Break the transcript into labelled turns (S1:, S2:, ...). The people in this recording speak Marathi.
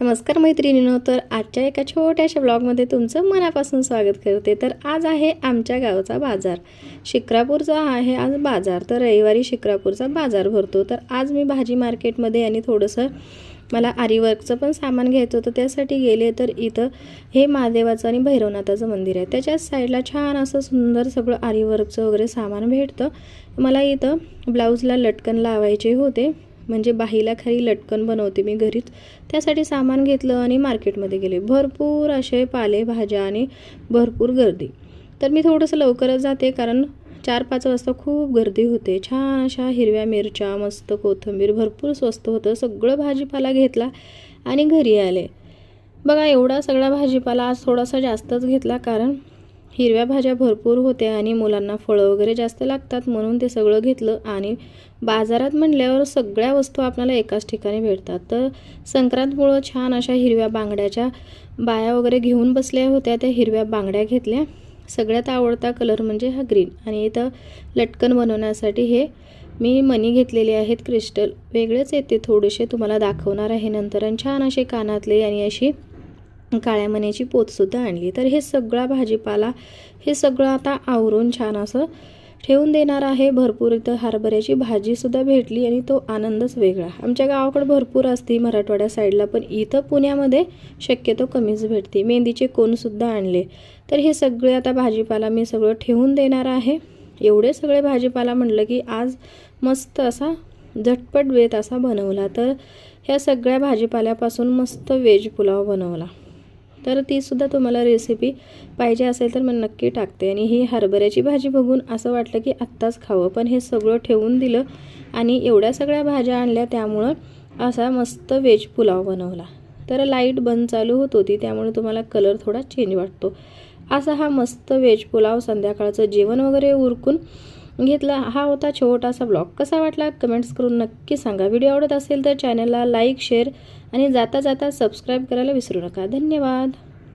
S1: नमस्कार मैत्रिणींनो, तर आजच्या एका छोट्याशा ब्लॉगमध्ये तुमचं मनापासून स्वागत करते। तर आज आहे आमच्या गावचा बाजार, शिक्रापूरचा आहे आज बाजार। तर रविवारी शिक्रापूरचा बाजार भरतो। तर आज मी भाजी मार्केटमध्ये आणि थोडंसं मला आरीवर्कचं पण सामान घ्यायचं होतं, त्यासाठी गेले। तर इथं हे महादेवाचं आणि भैरवनाथाचं मंदिर आहे, त्याच्याच साईडला छान असं सुंदर सगळं आरीवर्कचं वगैरे सामान भेटतं। मला इथं ब्लाऊजला लटकन लावायचे होते, म्हणजे बाहीला खाली लटकन बनवते मी घरीच, त्यासाठी सामान घेतलं आणि मार्केटमध्ये गेले। भरपूर असे पालेभाज्या आणि भरपूर गर्दी। तर मी थोडंसं लवकरच जाते, कारण 4-5 वाजता खूप गर्दी होते। छान अशा हिरव्या मिरच्या, मस्त कोथिंबीर, भरपूर स्वस्त होतं। सगळं भाजीपाला घेतला आणि घरी आले। बघा, एवढा सगळा भाजीपाला आज थोडासा जास्तच घेतला, कारण हिरव्या भाज्या भरपूर होत्या आणि मुलांना फळं वगैरे जास्त लागतात, म्हणून ते सगळं घेतलं। आणि बाजारात म्हटल्यावर सगळ्या वस्तू आपल्याला एकाच ठिकाणी भेटतात। तर संक्रांतमुळं छान अशा हिरव्या बांगड्याच्या बाया वगैरे घेऊन बसल्या होत्या, त्या हिरव्या बांगड्या घेतल्या। सगळ्यात आवडता कलर म्हणजे हा ग्रीन। आणि इथं लटकन बनवण्यासाठी हे मी मणी घेतलेले आहेत, क्रिस्टल वेगळेच येते थोडेसे, तुम्हाला दाखवणार आहे नंतर। आणि छान असे कानातले आणि अशी काळ्या मण्याची पोतसुद्धा आणली। तर हे सगळा भाजीपाला हे सगळं आता आवरून छान असं ठेवून देणार आहे। भरपूर इथं हरभऱ्याची भाजीसुद्धा भेटली आणि तो आनंदच वेगळा। आमच्या गावाकडे भरपूर असते मराठवाड्या साईडला, पण इथं पुण्यामध्ये शक्यतो कमीच भेटते। मेहंदीचे कोणसुद्धा आणले। तर हे सगळे आता भाजीपाला मी सगळं ठेवून देणार आहे। एवढे सगळे भाजीपाला म्हटलं की आज मस्त असा झटपट बेत असा बनवला। तर ह्या सगळ्या भाजीपाल्यापासून मस्त व्हेज पुलाव बनवला। तर तीसुद्धा तुम्हाला रेसिपी पाहिजे असेल तर मी नक्की टाकते। आणि ही हरभऱ्याची भाजी बघून असं वाटलं की आत्ताच खावं, पण हे सगळं ठेवून दिलं आणि एवढ्या सगळ्या भाज्या आणल्या, त्यामुळं असा मस्त व्हेज पुलाव बनवला। तर लाईट बंद चालू होत होती, त्यामुळे तुम्हाला कलर थोडा चेंज वाटतो। असा हा मस्त व्हेज पुलाव संध्याकाळचं जेवण वगैरे उरकून घेतला। हा होता छोटासा ब्लॉग। कसा वाटला कमेंट्स करून नक्की सांगा। व्हिडिओ आवडत असेल तर चॅनलला लाईक, शेअर आणि जाता जाता सबस्क्राईब करायला विसरू नका। धन्यवाद।